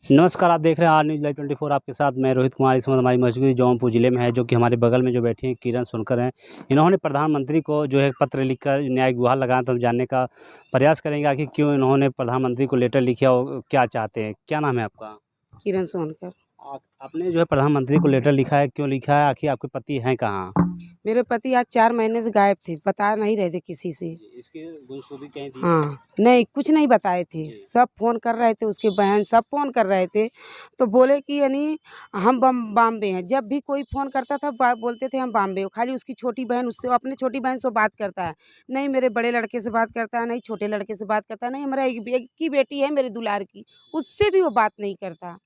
नमस्कार, आप देख रहे हैं आर न्यूज़ लाइव 24। आपके साथ मैं रोहित कुमार। इस वक्त हमारी मौजूदगी जौनपुर ज़िले में है, जो कि हमारे बगल में जो बैठी हैं किरण सोनकर हैं। इन्होंने प्रधानमंत्री को जो है पत्र लिखकर न्याय गुहार लगाया, तो हम जानने का प्रयास करेंगे आखिर क्यों इन्होंने प्रधानमंत्री को लेटर लिखा और क्या चाहते हैं। क्या नाम है आपका? किरण सोनकर। आपने जो है प्रधानमंत्री को लेटर लिखा है, क्यों लिखा है? आखिर आपके पति हैं कहाँ? मेरे पति आज 4 महीने से गायब थे, बता नहीं रहे थे किसी से। इसकी गुमशुदगी कहीं थी? हाँ, नहीं कुछ नहीं बताए थे। सब फ़ोन कर रहे थे, उसके बहन सब फ़ोन कर रहे थे। तो बोले कि यानी हम बॉम्बे हैं। जब भी कोई फ़ोन करता था बोलते थे हम बॉम्बे हो। खाली उसकी छोटी बहन उससे अपनी छोटी बहन से बात करता है। नहीं मेरे बड़े लड़के से बात करता है, नहीं छोटे लड़के से बात करता है, नहीं हमारा एक ही बेटी है मेरे दुलार की, उससे भी वो बात नहीं करता।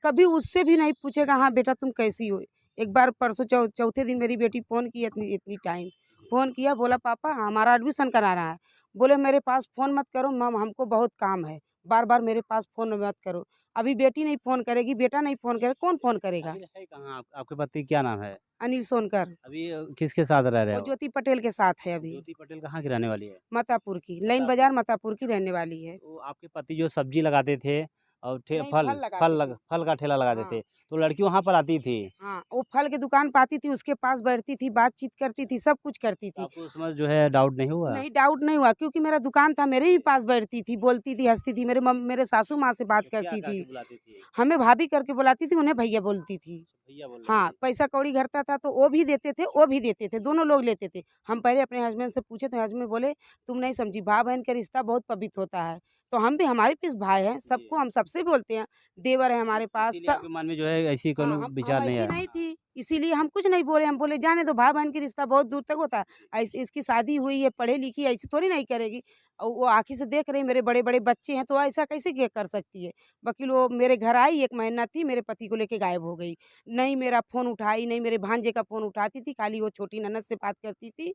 कभी उससे भी नहीं पूछेगा हाँ बेटा तुम कैसी हो। एक बार परसों चौथे दिन मेरी बेटी फ़ोन की इतनी इतनी टाइम फ़ोन किया, बोला पापा हमारा एडमिशन कराना है। बोले मेरे पास फ़ोन मत करो मम, हमको बहुत काम है, बार बार मेरे पास फ़ोन मत करो। अभी बेटी नहीं फ़ोन करेगी, बेटा नहीं फ़ोन करेगा, कौन फ़ोन करेगा। आखिर है कहाँ आपके पति? क्या नाम है? अनिल सोनकर। अभी किसके साथ रह रहे वो हो? ज्योति पटेल के साथ है अभी। ज्योति पटेल कहाँ की रहने वाली है? मतापुर की लाइन मतापुर। बाजार मतापुर की रहने वाली है। तो आपके पति जो सब्जी लगाते थे और नहीं फल लगाते थे। फल का ठेला लगाते हाँ। थे, तो लड़की वहाँ पर आती थी। हाँ, वो फल की दुकान पे आती थी, उसके पास बैठती थी, बातचीत करती थी, सब कुछ करती तो थी। आपको उसमें जो है डाउट नहीं हुआ? नहीं डाउट नहीं हुआ क्योंकि मेरा दुकान था, मेरे ही पास बैठती थी, बोलती थी, हँसती थी, मेरे सासू माँ से बात तो क्या करती कह थी। के बुलाती थी? हमें भाभी करके बुलाती थी, उन्हें भैया बोलती थी। अच्छा, भैया बोल रही हाँ, थी। पैसा कौड़ी घटता था तो वो भी देते थे, वो भी देते थे, दोनों लोग लेते थे। हम पहले अपने हस्बैंड से पूछे तो हस्बैंड बोले तुम नहीं समझी, भाई-बहन का रिश्ता बहुत पवित्र होता है। तो हम भी हमारे भी भाई हैं, जी। सबको हम सबसे बोलते हैं, देवर है हमारे पास इसीलिए आपके मन में जो है ऐसी कोनो हाँ, हम विचार नहीं ऐसी आया? नहीं थी, इसीलिए हम कुछ नहीं बोले, हम बोले जाने दो भाई-बहन की रिश्ता बहुत दूर तक होता है। ऐसे इसकी शादी हुई है, पढ़ी-लिखी है, ऐसे थोड़ी नहीं करेगी। वो आँखी से देख रही मेरे बड़े-बड़े बच्चे हैं, तो ऐसा कैसे के कर सकती है? वकील वो मेरे घर आई, 1 महीना थी, मेरे पति को लेके गायब हो गई। नहीं मेरा फ़ोन उठाई, नहीं मेरे भांजे का फ़ोन उठाती थी, खाली वो छोटी ननद से बात करती थी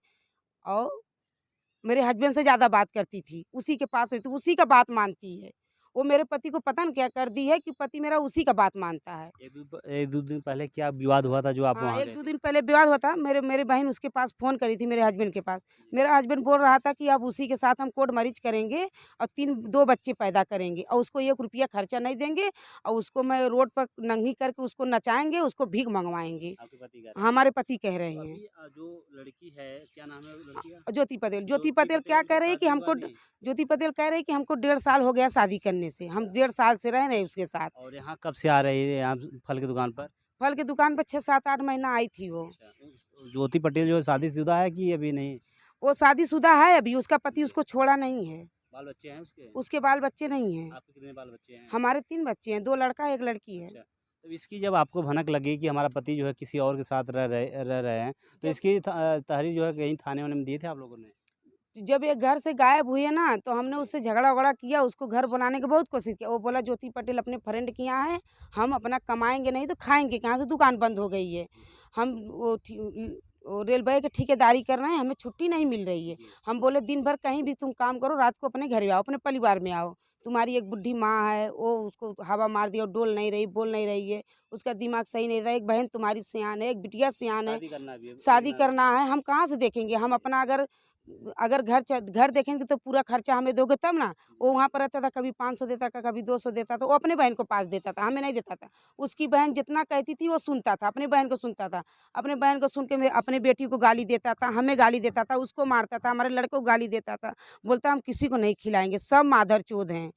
और मेरे हस्बैंड से ज़्यादा बात करती थी, उसी के पास रहती, उसी का बात मानती है। वो मेरे पति को पता नहीं क्या कर दी है कि पति मेरा उसी का बात मानता है। 1-2 दिन पहले क्या विवाद हुआ था जो आप हाँ, वहाँ गए 1-2 थे? दिन पहले विवाद हुआ था। मेरे बहन उसके पास फ़ोन करी थी मेरे हस्बैंड के पास। मेरा हस्बैंड बोल रहा था कि अब उसी के साथ हम कोर्ट मैरिज करेंगे और 2 बच्चे पैदा करेंगे और उसको 1 रुपया खर्चा नहीं देंगे और उसको मैं रोड पर नंगी करके उसको नचाएँगे, उसको भीख मँगवाएँगे। आपके पति कह रहे हैं। हमारे पति कह रहे तो हैं। अभी जो लड़की है, क्या नाम है उस लड़की का? ज्योति पटेल। ज्योति ज्योति पटेल क्या पटेल कह का रही है कि शादी हुआ हमको नहीं? ज्योति पटेल कह रही है कि हमको 1.5 साल हो गया शादी करने से। हम अच्छा। 1.5 साल से रह रहे हैं उसके साथ। और यहाँ कब से आ रही है यहाँ फल की दुकान पर? फल की दुकान पे 6, 7, 8 महीना आई थी वो। अच्छा, ज्योति पटेल जो है शादीशुदा है कि अभी नहीं? वो शादीशुदा है अभी, उसका पति उसको छोड़ा नहीं है। बाल-बच्चे हैं उसके? उसके बाल-बच्चे नहीं हैं। आपके कितने बाल-बच्चे हैं? हमारे 3 बच्चे हैं, 2 लड़का 1 लड़की है। अच्छा, तो इसकी जब आपको भनक लगी कि हमारा पति जो है किसी और के साथ रह रहे हैं, तो जब इसकी तहरीर जो है कहीं थाने-वाने में दिए थे आप लोगों ने? जब ये घर से गायब हुई है ना, तो हमने उससे झगड़ा-वगड़ा किया, उसको घर बुलाने की बहुत कोशिश किया। वो बोला ज्योति पटेल अपने फ्रेंड के यहाँ है, हम अपना कमाएँगे नहीं तो खाएँगे कहाँ से, दुकान बंद हो गई है। जी, हम वो रेलवे की ठेकेदारी कर रहे हैं, हमें छुट्टी नहीं मिल रही है। जी। हम बोले दिन भर कहीं भी तुम काम करो, रात को अपने घर आओ, अपने परिवार में आओ। तुम्हारी एक बुड्ढी माँ है, वो उसको हवा मार दिया, वो डोल नहीं रही, बोल नहीं रही है, उसका दिमाग सही नहीं रहा। एक बहन तुम्हारी सयान है, एक बिटिया सयान है, शादी करना भी है, शादी देखना भी है। करना है, हम कहाँ से देखेंगे? हम अपना अगर अगर घर देखेंगे तो पूरा खर्चा हमें दोगे तब ना। जी, वो वहाँ पर रहता था, कभी 500 देता था, कभी 200 देता था, वो अपने बहन को पास देता था, हमें नहीं देता था। उसकी बहन जितना कहती थी वो सुनता था, अपनी बहन को सुनता था। अपने बहन को सुन के मैं अपने बेटी को गाली देता था, हमें गाली देता था, उसको मारता था, हमारे लड़के को गाली देता था। बोलता हम किसी को नहीं खिलाएँगे, सब मादरचोद हैं।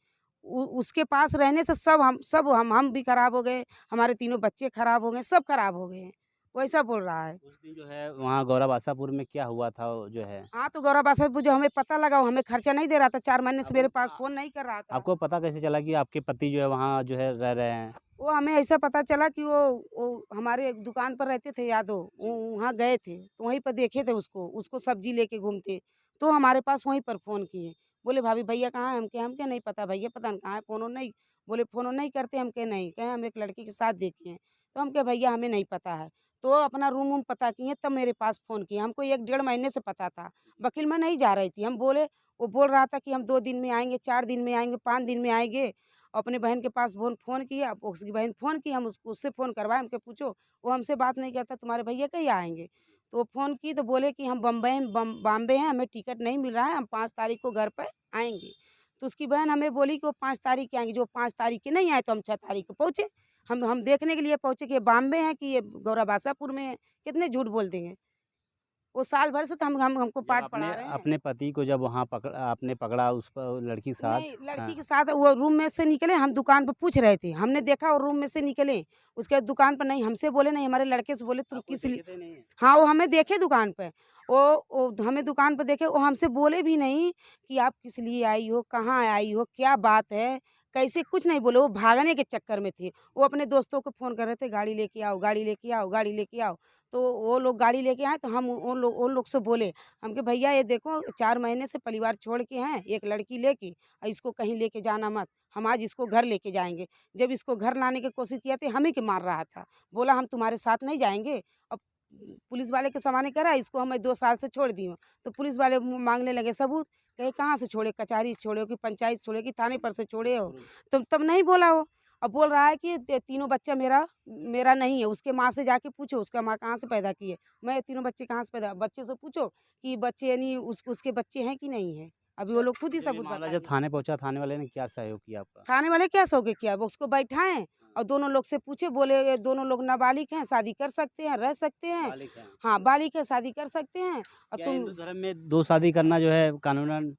उ उसके पास रहने से सब हम भी खराब हो गए, हमारे तीनों बच्चे खराब हो गए, सब खराब हो गए हैं। वैसा बोल रहा है। उस दिन जो है वहाँ गौरव आशापुर में क्या हुआ था वो जो है? हाँ, तो गौरव आसापुर जो हमें पता लगा, वो हमें खर्चा नहीं दे रहा था, 4 महीने से आपको मेरे पास अ, फ़ोन नहीं कर रहा था। आपको पता कैसे चला कि आपके पति जो है वहाँ जो है रह रहे हैं? वो हमें ऐसा पता चला कि वो हमारे एक दुकान पर रहते थे यादव, वो जी। वहाँ गए थे, तो वहीं पर देखे थे उसको सब्ज़ी लेके घूमते, तो हमारे पास वहीं पर फ़ोन किए। बोले, "भाभी भैया कहाँ हैं?" हम कहे, "नहीं पता भैया, पता नहीं कहाँ है, फ़ोन-वोन नहीं।" बोले, "फ़ोन-वोन नहीं करते?" हम कहे, "नहीं।" कहे, "हम एक लड़की के साथ देखे हैं।" तो हम कहे, "भैया हमें नहीं पता है।" तो अपना रूम-वूम पता किए, तब मेरे पास फ़ोन किए। हमको 1 डेढ़ महीने से पता था। वकील मैं नहीं जा रही थी, हम बोले वो बोल रहा था कि हम 2 दिन में आएँगे, 4 दिन में आएँगे, 5 दिन में आएँगे। अपने बहन के पास फ़ोन किया, उसकी बहन फ़ोन की, हम उससे फ़ोन करवाए, हम कहे पूछो, वो हमसे बात नहीं करता, तुम्हारे भैया कहीं आएँगे? तो वो फ़ोन की तो बोले कि हम बॉम्बे हैं, हमें टिकट नहीं मिल रहा है, हम 5 तारीख को घर पे आएँगे। तो उसकी बहन हमें बोली कि वो 5 तारीख के आएंगे, जो 5 तारीख के नहीं आए तो हम 6 तारीख को पहुँचे। हम देखने के लिए पहुँचे कि ये बॉम्बे हैं कि ये गौरा बासापुर में है, कितने झूठ बोल देंगे। वो साल भर से तो हमको जब पाठ आपने पढ़ा रहे हैं। अपने पति को जब वहाँ आपने पकड़ा उस लड़की के साथ। नहीं, लड़की हाँ। के साथ वो रूम में से निकले, हम दुकान पे पूछ रहे थे, हमने देखा वो रूम में से निकले, उसके बाद दुकान पर नहीं, हमसे बोले नहीं, हमारे लड़के से बोले तुम आपको किस लिए। देखे थे नहीं है? हाँ, वो हमें देखे दुकान पे, वो हमें दुकान पे देखे, वो हमसे बोले भी नहीं कि आप किस लिए आई हो, कहाँ आई हो, क्या बात है, कैसे, कुछ नहीं बोले। वो भागने के चक्कर में थे। वो अपने दोस्तों को फ़ोन कर रहे थे, गाड़ी लेके आओ, गाड़ी लेके आओ, गाड़ी लेके आओ। तो वो लोग गाड़ी लेके आए तो हम उन लोग से बोले, हम कि भैया ये देखो 4 महीने से परिवार छोड़ के हैं, एक लड़की लेके, इसको कहीं लेके जाना मत, हम आज इसको घर लेके जाएँगे। जब इसको घर लाने की कोशिश किया तो हम ही के मार रहा था। बोला हम तुम्हारे साथ नहीं जाएँगे। अब पुलिस वाले के सामने करा, इसको हम 2 साल से छोड़ दी हूँ। तो पुलिस वाले माँगने लगे सबूत, कहे कहाँ से छोड़े, कचहरी से छोड़े हो कि पंचायत से छोड़े हो कि थाने पर से छोड़े हो? तब नहीं बोला वो। अब बोल रहा है कि तीनों बच्चा मेरा मेरा नहीं है, उसके माँ से जाके पूछो, उसका माँ कहाँ से पैदा की है? मैं तीनों बच्चे कहाँ से पैदा, बच्चे से पूछो कि बच्चे यानी उसके बच्चे हैं कि नहीं है? अभी वो लोग खुद ही जब ये सबूत मामला जब बताएँगे। थाने पहुँचा, थाने वाले ने क्या सहयोग किया आपका? थाने वाले क्या सौगे किया, वो उसको बैठाएँ और दोनों लोग से पूछे, बोले ये दोनों लोग नाबालिग हैं, शादी कर सकते हैं, रह सकते हैं। बालिग हैं। हाँ, बालिग है, शादी कर सकते हैं और क्या तुम। हिंदू धर्म में 2 शादी करना जो है कानूनन।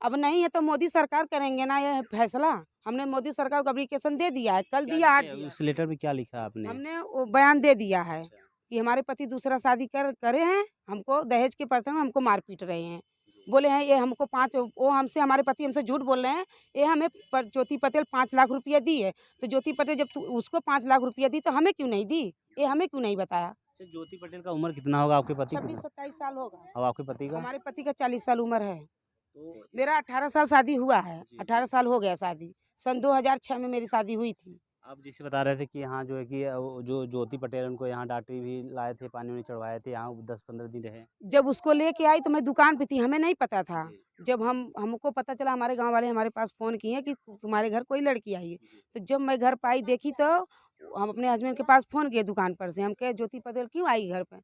अब नहीं है तो मोदी सरकार करेंगे ना ये फैसला। हमने मोदी सरकार को एप्लीकेशन दे दिया है, कल क्या दिया, आज लिखे दिया। उस लेटर में क्या लिखा आपने? हमने वो बयान दे दिया है अच्छा। कि हमारे पति दूसरा शादी करे हैं, हमको दहेज के प्रथा में हमको मार पीट रहे हैं। बोले हैं ये हमको 5, वो हमसे, हमारे पति हमसे झूठ बोल रहे हैं, ये हमें ज्योति पटेल 5 लाख रुपया दी है। तो ज्योति पटेल जब उसको 5 लाख रुपया दी तो हमें क्यों नहीं दी? ये हमें क्यों नहीं बताया? अच्छा, ज्योति पटेल का उम्र कितना होगा आपके पति का? 26-27 साल होगा। और आपके पति का? हमारे पति का 40 साल उम्र है। तो मेरा 18 साल शादी हुआ है, जी, 18 साल हो गया शादी। सन 2006 में मेरी शादी हुई थी। आप जिससे बता रहे थे कि यहाँ जो है कि वो जो ज्योति पटेल उनको यहाँ डांटी भी लाए थे, पानी-वानी चढ़वाए थे, यहाँ 10-15 दिन रहे। जब उसको लेके आई तो मैं दुकान पे थी, हमें नहीं पता था। जी, जब हमको पता चला, हमारे गाँव वाले हमारे पास फ़ोन किए कि तुम्हारे घर कोई लड़की आई है। जी। तो जब मैं घर पे आई देखी तो हम अपने हस्बैंड के पास फ़ोन किए दुकान पर से, हम कहे ज्योति पटेल क्यों आई घर पे?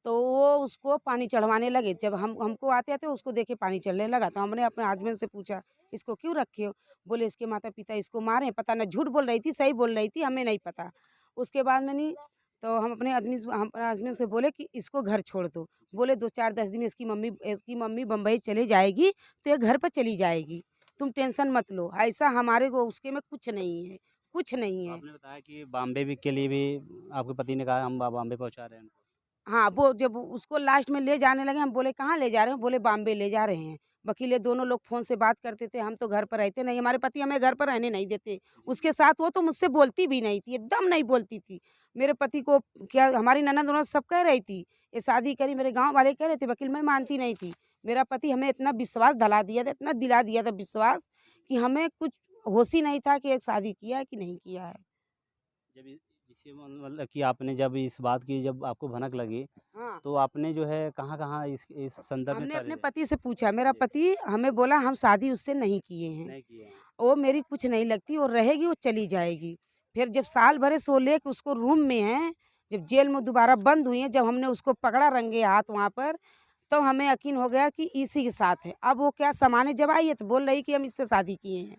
तो वो उसको पानी चढ़वाने लगे। जब हमको आते-आते उसको देखे पानी चढ़ने लगा, तो हमने अपने हस्बैंड से पूछा, इसको क्यों रखे हो? बोले इसके माता-पिता इसको मारे हैं, पता नहीं झूठ बोल रही थी, सही बोल रही थी, हमें नहीं पता। उसके बाद में नहीं, तो हम अपने हस्बैंड से बोले कि इसको घर छोड़ दो। बोले 2-4-10 दिन में इसकी मम्मी बम्बई चली जाएगी, तो ये घर पर चली जाएगी। तुम टेंशन मत लो, ऐसा हमारे को उसके में कुछ नहीं है, कुछ नहीं तो है। आपने बताया कि बॉम्बे भी के लिए भी आपके पति ने कहा हम बॉम्बे पहुँचा रहे हैं उनको। हाँ, वो जब उसको लास्ट में ले जाने लगे, हम बोले कहाँ ले जा रहे हो? बोले बॉम्बे ले जा रहे हैं। वकील ये दोनों लोग फ़ोन से बात करते थे, हम तो घर पर रहते नहीं, हमारे पति हमें घर पर रहने नहीं देते। उसके साथ वो तो मुझसे बोलती भी नहीं थी, एकदम नहीं बोलती थी। मेरे पति को क्या, हमारी ननद-वनद सब कह रही थी, ये शादी करी, मेरे गाँव वाले कह रहे थे, वकील मैं मानती नहीं थी। मेरा पति हमें इतना विश्वास दिला दिया था, इतना दिला दिया था विश्वास कि हमें कुछ होश ही नहीं था कि एक शादी किया है कि नहीं किया है। जब इसे मतलब कि आपने जब इस बात की जब आपको भनक लगी, हाँ। तो आपने जो है कहाँ-कहाँ इस संदर्भ में हमने अपने तर्ज पति से पूछा, मेरा जी, पति हमें बोला हम शादी उससे नहीं किए हैं। नहीं किए हैं। वो मेरी कुछ नहीं लगती, वो रहेगी, वो चली जाएगी। फिर जब साल भरे से वो लेके उसको रूम में है, जब जेल में दोबारा बंद हुई है, जब हमने उसको पकड़ा रंगे हाथ वहाँ पर, तब हमें यकीन हो गया कि इसी के साथ है। अब वो क्या समाने जब आई है तो बोल रही कि हम इससे शादी किए हैं।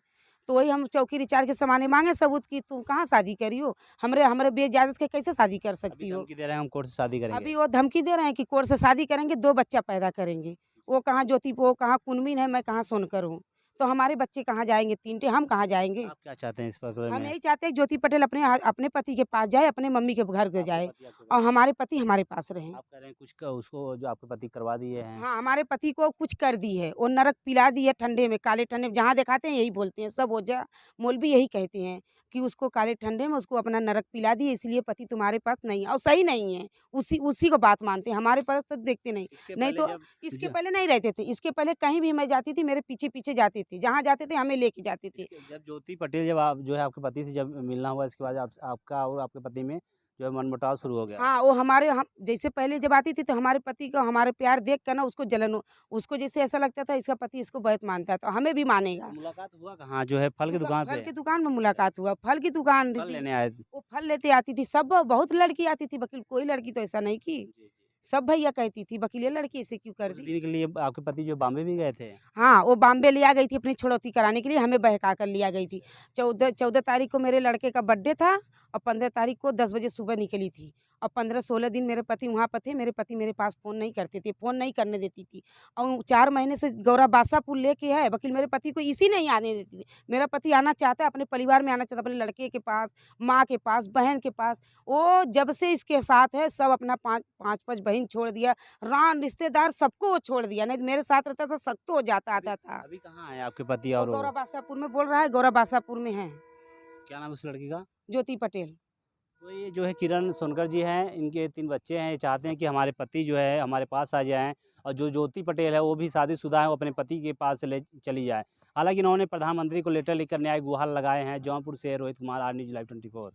तो वही हम चौकी विचार के समाने माँगे सबूत कि तुम कहाँ शादी करी हो? हमरे हमरे बेइजाज़त के कैसे शादी कर अभी सकती हो? धमकी दे रहे हैं हम कोर्ट से शादी करेंगे। अभी वो धमकी दे रहे हैं कि कोर्ट से शादी करेंगे, 2 बच्चा पैदा करेंगे। वो कहाँ ज्योति, वो कहाँ कुनमिन है, मैं कहाँ सोनकर हूँ। तो हमारे बच्चे कहाँ जाएँगे 3 टे, हम कहाँ जाएँगे? आप क्या चाहते हैं इस प्रकरण हम में? यही चाहते हैं कि ज्योति पटेल अपने पति के पास जाए, अपने मम्मी के घर पे आपके जाए पति आपके और पास हमारे पति हमारे पास रहें। आप कह रहे हैं कुछ का उसको जो आपके पति करवा दिए हैं। हाँ, हमारे पति को कुछ कर दी है, वो नरक पिला दी है ठंडे में, काले ठंडे में, जहाँ दिखाते हैं यही बोलते हैं, सब ओझा मौलवी यही कहते हैं कि उसको काले ठंडे में उसको अपना नरक पिला दी है, इसलिए पति तुम्हारे पास नहीं है और सही नहीं है। उसी को बात मानते हैं, हमारे पास तो देखते नहीं। इसके नहीं पहले तो जब इसके ज पहले नहीं रहते थे, इसके पहले कहीं भी मैं जाती थी, मेरे पीछे-पीछे जाते थे, जहाँ जाते थे हमें लेके जाते थे। इसके जब ज्योति पटेल जब आप जो है आपके पति से जब मिलना हुआ इसके बाद आपका और आपके पति में जो है मनमुटाव शुरू हो गया। हाँ, वो हमारे हम जैसे पहले जब आती थी तो हमारे पति को हमारे प्यार देख कर ना उसको जलन उसको जैसे ऐसा लगता था इसका पति इसको बहुत मानता है, तो हमें भी मानेगा। मुलाकात हुआ कहाँ जो है फल की दुकान फल पे? की दुकान में मुलाकात हुआ, फल की दुकान फल थी, लेने आए थे। वो फल लेते आती थी, सब बहुत लड़की आती थी, वकील कोई लड़की तो ऐसा नहीं की। जी, जी। सब भैया कहती थी, वकील लड़की ऐसे क्यों कर कुछ दी। दिन के लिए आपके पति जो बॉम्बे भी गए थे? हाँ, वो बॉम्बे लिया गई थी अपनी छुड़ौती कराने के लिए, हमें बहका कर लिया गई थी। 14 तारीख को मेरे लड़के का बर्थडे था और 15 तारीख को 10 बजे सुबह निकली थी और 15-16 दिन मेरे पति वहाँ पर थे। मेरे पति मेरे पास फ़ोन नहीं करते थे, फ़ोन नहीं करने देती थी और 4 महीने से गौरा बासापुर लेके है, वकील मेरे पति को इसी नहीं आने देती थी। मेरा पति आना चाहता है, अपने परिवार में आना चाहता है, अपने लड़के के पास, माँ के पास, बहन के पास। वो जब से इसके साथ है, सब अपना 5-5 बहन छोड़ दिया, रान रिश्तेदार सबको वो छोड़ दिया, नहीं तो मेरे साथ रहता था सख्त हो जाता अभी आता था। अभी कहाँ हैं आपके पति वो और गौरा वो? बासापुर में बोल रहा है, गौरा बासापुर में है, क्या नाम है उस लड़की का? ज्योति पटेल। तो ये जो है किरण सोनकर जी हैं, इनके 3 बच्चे हैं, ये चाहते हैं कि हमारे पति जो है हमारे पास आ जाएँ और जो ज्योति पटेल है वो भी शादीशुदा है, वो अपने पति के पास ले चली जाए। हालाँकि इन्होंने प्रधानमंत्री को लेटर लिखकर न्याय गुहार लगाए हैं। जौनपुर से Rohit Kumar, R News Live 24।